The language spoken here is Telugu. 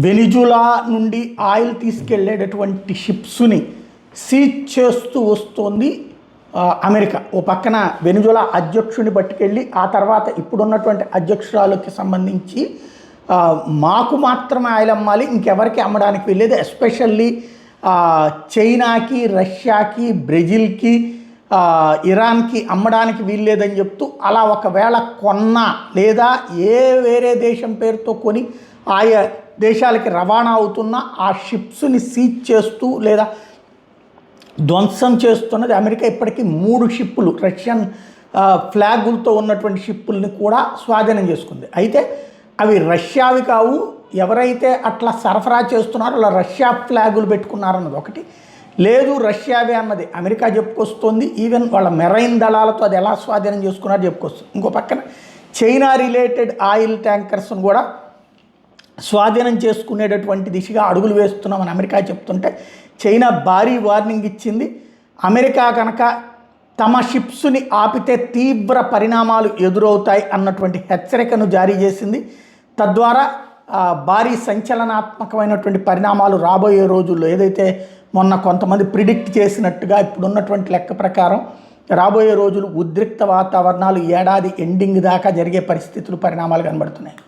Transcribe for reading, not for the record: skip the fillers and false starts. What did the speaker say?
వెనిజులా నుండి ఆయిల్ తీసుకెళ్లేటటువంటి షిప్స్ని సీజ్ చేస్తూ వస్తోంది అమెరికా. ఓ పక్కన వెనిజులా అధ్యక్షుడిని పట్టుకెళ్ళి ఆ తర్వాత ఇప్పుడున్నటువంటి అధ్యక్షురాలకి సంబంధించి మాకు మాత్రమే ఆయిల్ అమ్మాలి, ఇంకెవరికి అమ్మడానికి వెళ్ళేది, ఎస్పెషల్లీ చైనాకి, రష్యాకి, బ్రెజిల్కి, ఇరాన్కి అమ్మడానికి వీల్లేదని చెప్తూ, అలా ఒకవేళ కొన్నా లేదా ఏ వేరే దేశం పేరుతో కొని ఆయా దేశాలకి రవాణా అవుతున్న ఆ షిప్స్ని సీజ్ చేస్తూ లేదా ధ్వంసం చేస్తున్నది అమెరికా. ఇప్పటికీ 3 షిప్పులు రష్యన్ ఫ్లాగులతో ఉన్నటువంటి షిప్పుల్ని కూడా స్వాధీనం చేసుకుంది. అయితే అవి రష్యావి కావు, ఎవరైతే అట్లా సరఫరా చేస్తున్నారో అలా రష్యా ఫ్లాగులు పెట్టుకున్నారన్నది ఒకటి, లేదు రష్యావే అన్నది అమెరికా చెప్పుకొస్తుంది. ఈవెన్ వాళ్ళ మెరైన్ దళాలతో అది ఎలా స్వాధీనం చేసుకున్నారో చెప్పుకొస్తుంది. ఇంకో పక్కన చైనా రిలేటెడ్ ఆయిల్ ట్యాంకర్స్ను కూడా స్వాధీనం చేసుకునేటటువంటి దిశగా అడుగులు వేస్తున్నామని అమెరికా చెప్తుంటే, చైనా భారీ వార్నింగ్ ఇచ్చింది. అమెరికా కనుక తమ షిప్స్ని ఆపితే తీవ్ర పరిణామాలు ఎదురవుతాయి అన్నటువంటి హెచ్చరికను జారీ చేసింది. తద్వారా భారీ సంచలనాత్మకమైనటువంటి పరిణామాలు రాబోయే రోజుల్లో, ఏదైతే మొన్న కొంతమంది ప్రిడిక్ట్ చేసినట్టుగా ఇప్పుడున్నటువంటి లెక్క ప్రకారం రాబోయే రోజులు ఉద్రిక్త వాతావరణాలు, ఏడాది ఎండింగ్ దాకా జరిగే పరిస్థితులు, పరిణామాలు కనబడుతున్నాయి.